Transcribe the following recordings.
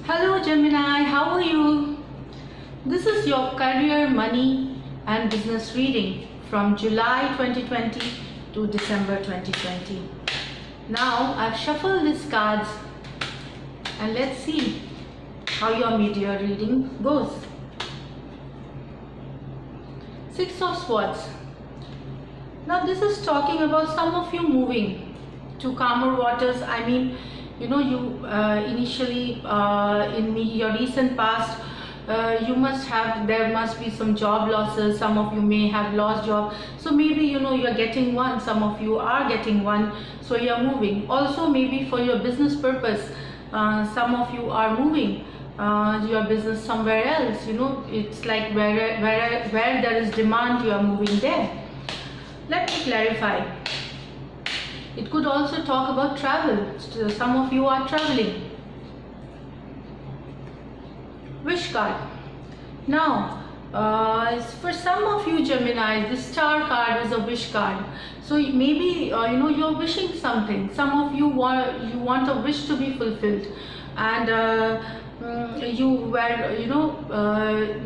Hello Gemini, how are you? This is your career, money and business reading from July 2020 to December 2020. Now I've shuffled these cards and let's see how your media reading goes. Six of Swords. Now this is talking about some of you moving to calmer waters. I mean, you know, you initially in your recent past there must be some job losses. Some of you may have lost job, so maybe you're getting one. Some of you are getting one, so you're moving. Also maybe for your business purpose, some of you are moving your business somewhere else. It's like where there is demand, you are moving there. Let me clarify. It could also talk about travel. Some of you are traveling. Wish card. Now, for some of you Gemini, the star card is a wish card. So maybe you're wishing something. Some of you want a wish to be fulfilled, and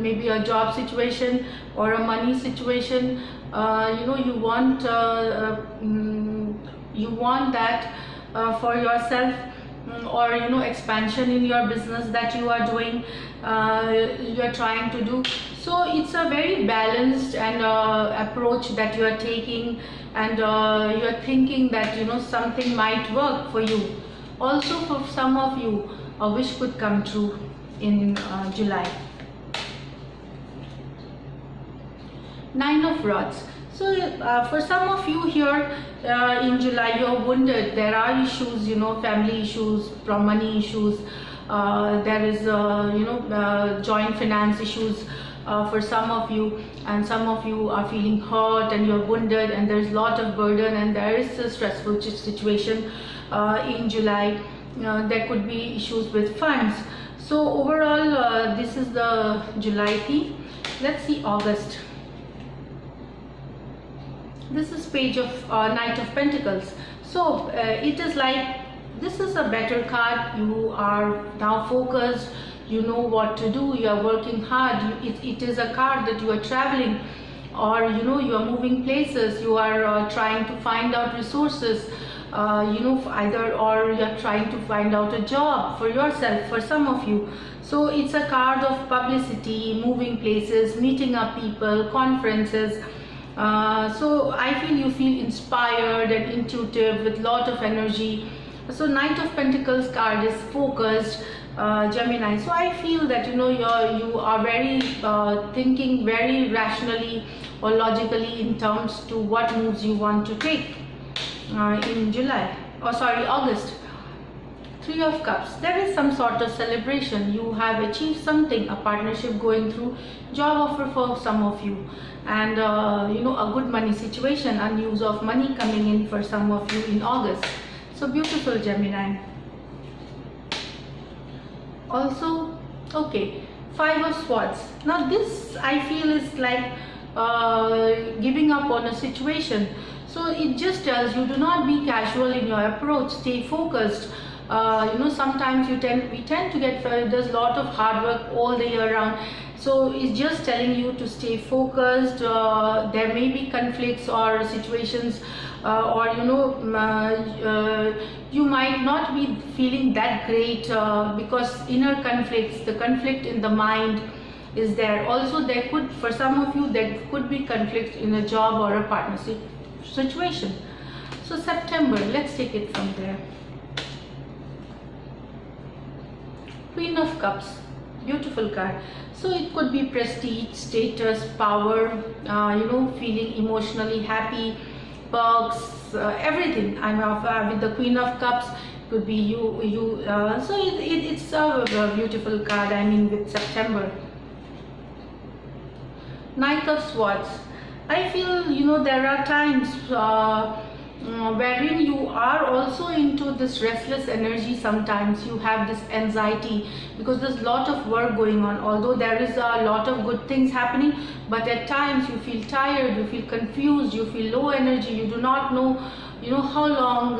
maybe a job situation or a money situation. You want that for yourself, or expansion in your business that you are doing, you are trying to do. So it's a very balanced and approach that you are taking, and you are thinking that something might work for you. Also for some of you, a wish could come true in July. Nine of Rods. So for some of you here in July, you're wounded. There are issues, family issues, money issues. There is joint finance issues for some of you, and some of you are feeling hurt and you're wounded, and there's a lot of burden, and there is a stressful situation in July. There could be issues with funds. So overall, this is the July theme. Let's see August. This is page of Knight of Pentacles. So it is like, this is a better card. You are now focused, you know what to do, you are working hard. It is a card that you are traveling, or you are moving places, you are trying to find out resources, either, or you are trying to find out a job for yourself for some of you. So it's a card of publicity, moving places, meeting up people, conferences. So I feel you feel inspired and intuitive with lot of energy. So Knight of Pentacles card is focused, Gemini. So I feel that you are very thinking very rationally or logically in terms to what moves you want to take in August. Three of Cups. There is some sort of celebration. You have achieved something, a partnership going through, job offer for some of you, and a good money situation, a news of money coming in for some of you in August. So beautiful, Gemini. Also, okay, Five of Swords. Now this I feel is like giving up on a situation. So it just tells you, do not be casual in your approach, stay focused. Sometimes we tend to get, there's a lot of hard work all the year round. So it's just telling you to stay focused. There may be conflicts or situations, or you might not be feeling that great because inner conflicts, the conflict in the mind is there. Also there could, for some of you, there could be conflict in a job or a partnership situation. So September, let's take it from there. Queen of Cups, beautiful card. So it could be prestige, status, power, feeling emotionally happy, perks, everything. With the Queen of Cups, could be you. So it's a beautiful card. I mean, with September. Knight of Swords. I feel there are times wherein you are also into this restless energy. Sometimes you have this anxiety because there's a lot of work going on, although there is a lot of good things happening, but at times you feel tired, you feel confused, you feel low energy, you do not know you know how long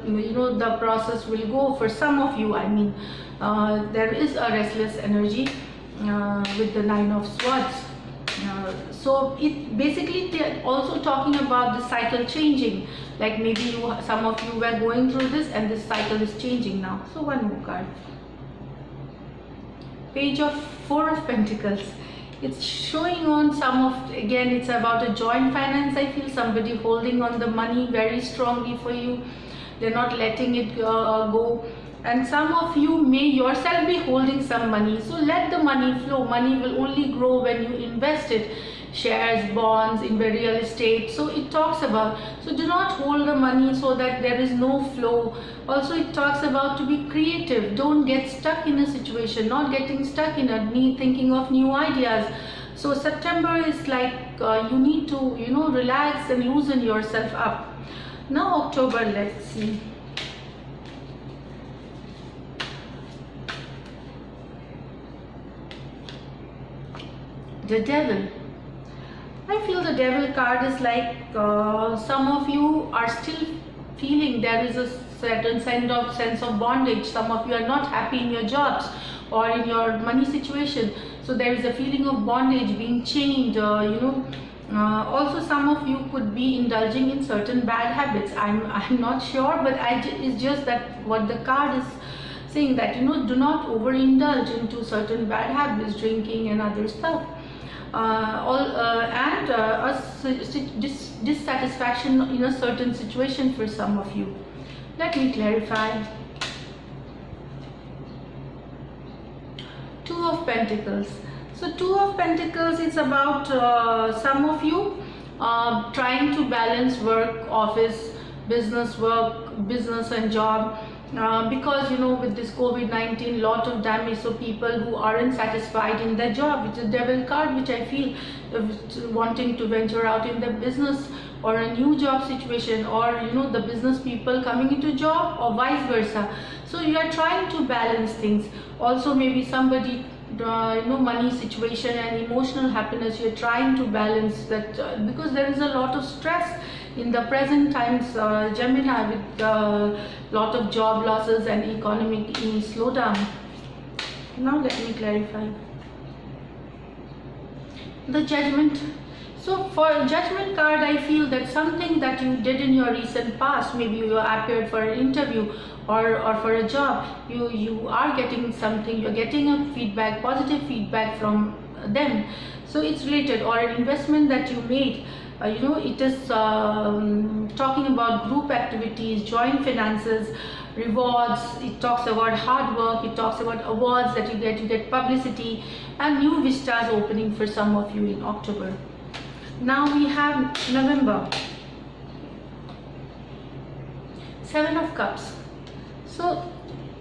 you know the process will go. For some of you, I mean, there is a restless energy with the Nine of Swords. So it basically, they're also talking about the cycle changing, like maybe some of you were going through this and this cycle is changing now. So one more card, Page of Four of Pentacles. It's showing on some of, again, it's about a joint finance. I feel somebody holding on the money very strongly for you. They're not letting it go. And some of you may yourself be holding some money. So let the money flow. Money will only grow when you invest it. Shares, bonds, in the real estate. So it talks about, so do not hold the money so that there is no flow. Also it talks about to be creative. Don't get stuck in a situation, not getting stuck in a thinking of new ideas. So September is like you need to, you know, relax and loosen yourself up. Now October, let's see. The Devil. I feel the Devil card is like some of you are still feeling there is a certain sense of bondage. Some of you are not happy in your jobs or in your money situation. So there is a feeling of bondage, being chained, you know. Also some of you could be indulging in certain bad habits. I'm not sure, but it's just that what the card is saying, that, you know, do not overindulge into certain bad habits, drinking and other stuff. Dissatisfaction in a certain situation for some of you. Let me clarify. Two of Pentacles. So Two of Pentacles, it's about some of you trying to balance work, office, business and job. Because, you know, with this COVID-19, lot of damage, so people who aren't satisfied in their job, which is Devil card, which I feel wanting to venture out in the business or a new job situation, or, you know, the business people coming into job, or vice versa. So you are trying to balance things. Also maybe somebody, you know, money situation and emotional happiness, you're trying to balance that because there is a lot of stress in the present times, Gemini, with a lot of job losses and economic slowdown. Now let me clarify. The Judgment. So for Judgment card, I feel that something that you did in your recent past, maybe you appeared for an interview or for a job, you are getting something, you're getting a feedback, positive feedback from them. So it's related, or an investment that you made. You know, it is talking about group activities, joint finances, rewards. It talks about hard work. It talks about awards that you get publicity, and new vistas opening for some of you in October. Now we have November. Seven of Cups. So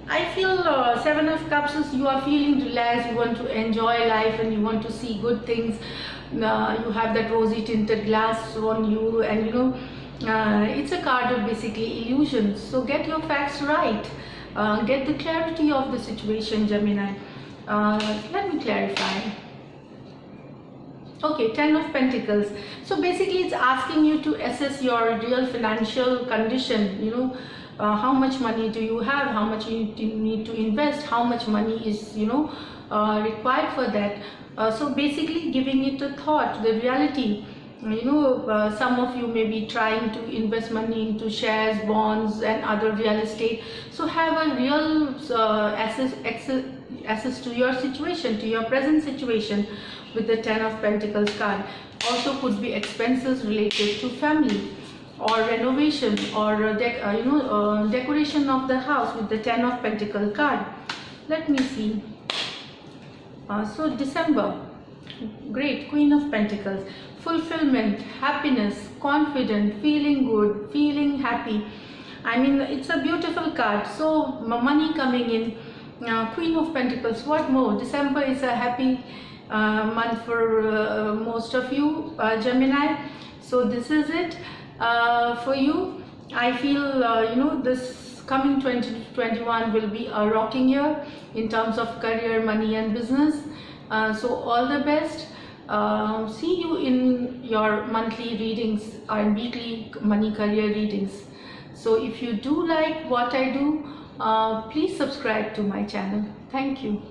I feel Seven of Cups is you are feeling relaxed, you want to enjoy life and you want to see good things. You have that rosy tinted glass on you, and you know, it's a card of basically illusions. So get your facts right, get the clarity of the situation, Gemini. Let me clarify. Okay, Ten of Pentacles. So basically it's asking you to assess your real financial condition. You know, how much money do you have, how much you need to invest, how much money is, you know, required for that. So basically giving it a thought, the reality. You know, some of you may be trying to invest money into shares, bonds and other real estate. So have a real access to your situation, to your present situation with the Ten of Pentacles card. Also could be expenses related to family or renovation or decoration of the house with the Ten of Pentacles card. Let me see. So December, great, Queen of Pentacles, fulfillment, happiness, confident, feeling good, feeling happy. I mean, it's a beautiful card. So money coming in, Queen of Pentacles. What more? December is a happy month for most of you, Gemini. So this is it for you. I feel you know, this coming 2021 will be a rocking year in terms of career, money and business. So all the best. See you in your monthly readings and weekly money career readings. So if you do like what I do, please subscribe to my channel. Thank you.